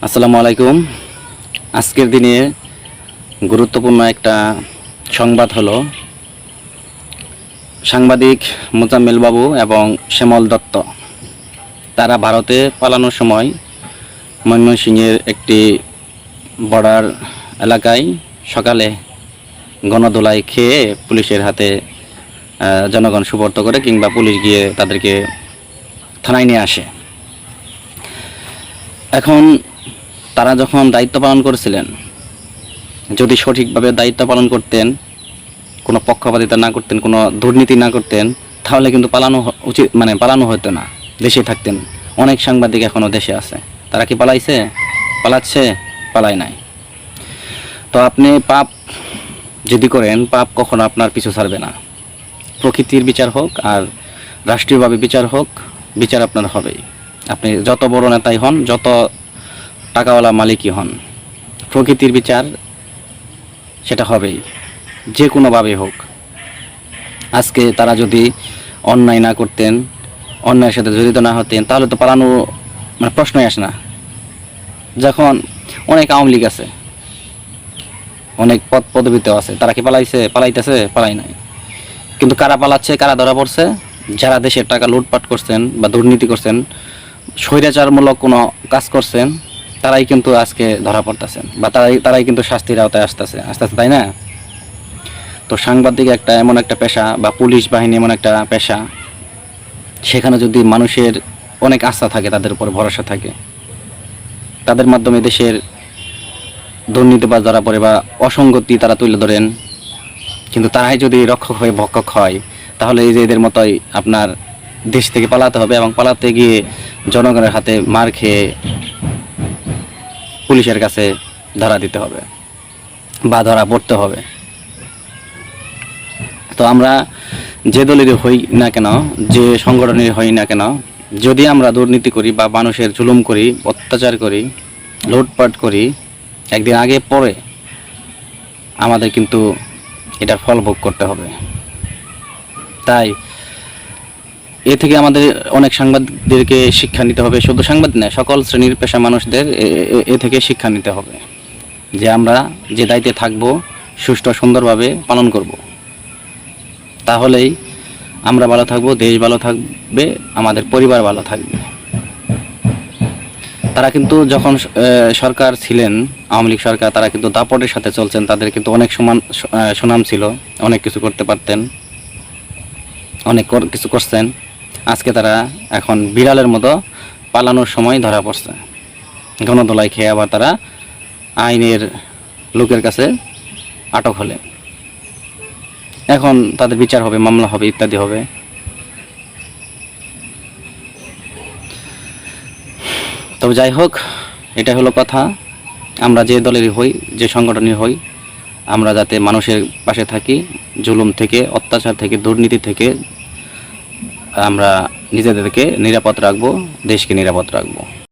আসসালামু আলাইকুম। আজকের দিনে গুরুত্বপূর্ণ একটা সংবাদ হলো সাংবাদিক মোজাম্মেল বাবু এবং শ্যামল দত্ত তারা ভারতে পালানোর সময় ময়মনসিংহের একটি বর্ডার এলাকায় সকালে গণধোলাই খেয়ে পুলিশের হাতে জনগণ সুপর্দ করে কিংবা পুলিশ গিয়ে তাদেরকে থানায় নিয়ে আসে। এখন তারা যখন দায়িত্ব পালন করেছিলেন, যদি সঠিকভাবে দায়িত্ব পালন করতেন, কোনো পক্ষপাতিতা না করতেন, কোনো দুর্নীতি না করতেন, তাহলে কিন্তু পালানো উচিত, পালানো হতো না, দেশে থাকতেন। অনেক সাংবাদিক এখনও দেশে আছে। তারা কি পালাইছে? পালাচ্ছে? পালায় নাই। তো আপনি পাপ যদি করেন, পাপ কখনো আপনার পিছু ছাড়বে না। প্রকৃতির বিচার হোক আর রাষ্ট্রীয়ভাবে বিচার হোক, বিচার আপনার হবেই। আপনি যত বড় নেতাই হন, যত টাকাওয়ালা মালিকই হন, প্রকৃতির বিচার সেটা হবেই, যে কোনোভাবে হোক। আজকে তারা যদি অন্যায় না করতেন, অন্যায়ের সাথে জড়িত না হতেন, তাহলে তো পালানো প্রশ্নই আসে না। যখন অনেক আওয়ামী লীগ আছে, অনেক পদ পদবিতেও আছে, তারা কি পালাইতেছে? পালাই নাই। কিন্তু কারা পালাচ্ছে, কারা ধরা পড়ছে? যারা দেশের টাকা লুটপাট করছেন বা দুর্নীতি করছেন, স্বৈরাচারমূলক কোনো কাজ করছেন, তারাই কিন্তু আজকে ধরা পড়তেছেন বা তারাই কিন্তু শাস্তির আওতায় আসতেছে, তাই না? তো সাংবাদিক এমন একটা পেশা বা পুলিশ বাহিনী এমন একটা পেশা, সেখানে যদি মানুষের অনেক আস্থা থাকে, তাদের উপর ভরসা থাকে, তাদের মাধ্যমে দেশের দুর্নীতিবাজ ধরা পড়ে বা অসঙ্গতি তারা তুলে ধরেন, কিন্তু তারাই যদি রক্ষক হয়ে ভক্ষক হয়, তাহলে এই যে এদের মতোই আপনার দেশ থেকে পালাতে হবে এবং পালাতে গিয়ে জনগণের হাতে মার খেয়ে পুলিশের কাছে ধরা দিতে হবে বা ধরা পড়তে হবে। তো আমরা যে দলেরই হই না কেন, যে সংগঠনের হই না কেন, যদি আমরা দুর্নীতি করি বা মানুষের জুলুম করি, অত্যাচার করি, লুটপাট করি, একদিন আগে পরে আমাদের কিন্তু এটার ফল ভোগ করতে হবে। তাই এ থেকে আমাদের অনেক সাংবাদিকদেরকে শিক্ষা নিতে হবে। শুধু সাংবাদিক নয়, সকল শ্রেণীর পেশা মানুষদের এ থেকে শিক্ষা নিতে হবে যে আমরা যে দায়িত্বে থাকব, সুষ্ঠু সুন্দরভাবে পালন করব। তাহলেই আমরা ভালো থাকব, দেশ ভালো থাকবে, আমাদের পরিবার ভালো থাকবে। তারা কিন্তু যখন সরকার ছিলেন, আওয়ামী লীগ সরকার, তারা কিন্তু দাপটের সাথে চলছেন। তাদের কিন্তু অনেক সুনাম ছিল, অনেক কিছু করতে পারতেন, অনেক কিছু করছেন। আজকে তারা এখন বিড়ালের মতো পালানোর সময় ধরা পড়ছে, গণধোলাই খেয়ে আবার তারা আইনের লোকের কাছে আটক হলেন। এখন তাদের বিচার হবে, মামলা হবে, ইত্যাদি হবে। তবে যাই হোক, এটা হলো কথা। আমরা যে দলেরই হই, যে সংগঠনের হই, আমরা যাতে মানুষের পাশে থাকি, জুলুম থেকে, অত্যাচার থেকে, দুর্নীতি থেকে আমরা নিজেদেরকে নিরাপদ রাখবো, দেশকে নিরাপদ রাখবো।